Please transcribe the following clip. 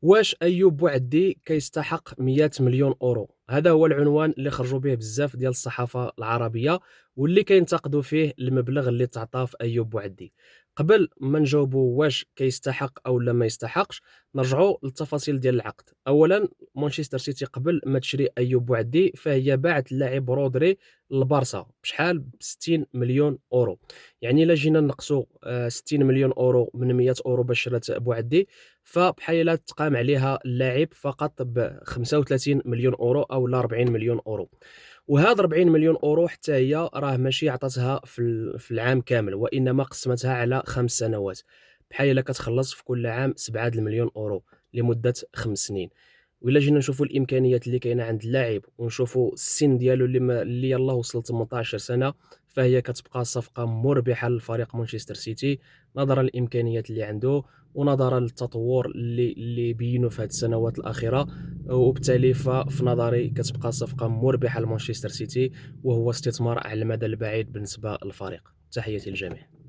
واش أيوب بوعدي كيستحق 100 مليون أورو؟ هذا هو العنوان اللي خرجوا به بزاف ديال الصحافة العربية، واللي كينتقدوا فيه المبلغ اللي تعطاه في أيوب بوعدي. قبل ما نجاوبوا واش كيستحق أو لا ما يستحقش، نرجعوا للتفاصيل ديال العقد. أولا، مانشستر سيتي قبل ما تشري أيوب بوعدي فهي باعت اللاعب رودري للبارسا بشحال ب 60 مليون أورو. يعني الا جينا نقصوا 60 مليون أورو من 100 أورو باش شرات بوعدي، فبحال تقام عليها اللاعب فقط ب 35 مليون أورو أو لا 40 مليون أورو. وهاد 40 مليون أورو حتى هي راه ماشي عطاتها في العام كامل، وإنما قسمتها على 5 سنوات، بحال إلا كتخلص في كل عام 7 المليون أورو لمدة 5 سنين. وإلا جينا نشوفوا الإمكانيات اللي كاينة عند اللاعب ونشوفوا السن ديالو اللي يلاه وصل 18 سنة، فهي كتبقى صفقة مربحة لفريق مانشستر سيتي، نظرًا للإمكانيات اللي عنده ونظرًا للتطور اللي بينوا في هاد السنوات الأخيرة. وبالتالي ففي نظري كتبقى صفقة مربحة لمانشستر سيتي، وهو استثمار على المدى البعيد بالنسبة للفريق. تحياتي للجميع.